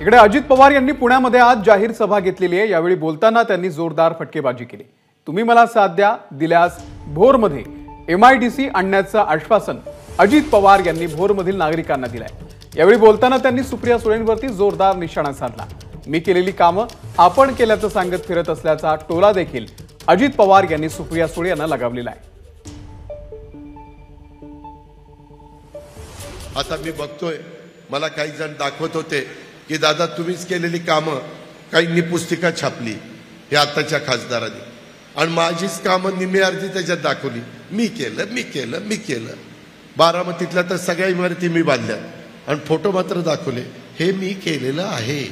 इकडे अजित पवार यांनी पुण्यामध्ये आज जाहीर सभा घेतलेली आहे। यावेळी बोलताना त्यांनी जोरदार फटकेबाजी केली। तुम्ही मला साथ द्या, दिल्यास भोरमध्ये MIDC आणण्याचं आश्वासन अजित पवार यांनी भोरमधील नागरिकांना दिलंय। यावेळी बोलताना त्यांनी सुप्रिया सुळेंवरती जोरदार निशाणा साधला। मी केलेली कामं आपण केल्याचं सांगत फिरत असल्याचा टोला देखील अजित पवार यांनी सुप्रिया सुळे यांना लगावलेला आहे। आता मी बघतोय, मला काही जण दाखवत होते की दादा तुम्हीच केलेली कामं, काहींनी पुस्तिका छापली हे आताच्या खासदारांनी, आणि माझीच कामं निम्मी अर्धी त्याच्यात दाखवली। मी केलं। बारामतीतल्या तर सगळ्या इमारती मी बांधल्या आणि फोटो मात्र दाखवले, हे मी केलेलं आहे।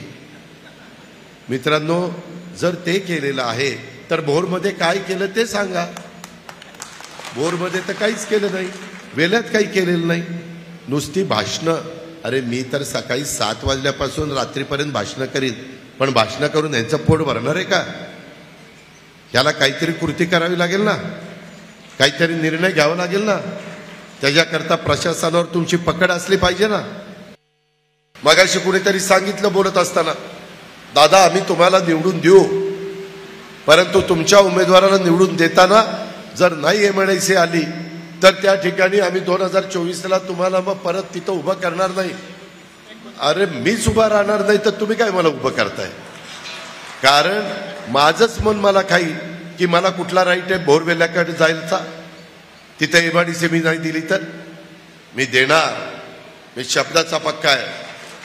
मित्रांनो, जर ते केलेलं आहे तर भोरमध्ये काय केलं ते सांगा। भोरमध्ये तर काहीच केलं नाही, वेल्यात काही केलेलं नाही, नुसती भाषणं। अरे मी तर सकाळी 7 वाजल्यापासून रात्रीपर्यंत भाषणं करीन, पण भाषणं करून यांचं पोट भरणार आहे का? याला काहीतरी कृती करावी लागेल ना, काहीतरी निर्णय घ्यावा लागेल ना, त्याच्याकरता प्रशासनावर तुमची पकड असली पाहिजे ना। मगाशी कुणीतरी सांगितलं बोलत असताना, दादा आम्ही तुम्हाला निवडून देऊ, परंतु तुमच्या उमेदवाराला निवडून देताना जर नाही MIDC आली तर त्या ठिकाणी आम्ही 2024ला तुम्हाला मग परत तिथं उभं करणार नाही। अरे मीच उभा राहणार नाही तर तुम्ही काय मला उभं करताय? कारण माझंच मन मला काही की मला कुठला राईट आहे भोरवेल्याकडे जायचा, तिथे MIDC मी नाही दिली तर मी देणार, मी शब्दाचा पक्का आहे।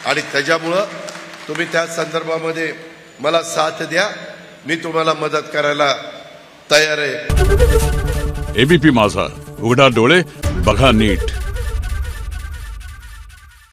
आणि त्याच्यामुळं तुम्ही त्या संदर्भामध्ये मला साथ द्या, मी तुम्हाला मदत करायला तयार आहे। ABP माझा, उघडा डोळे बघा नीट।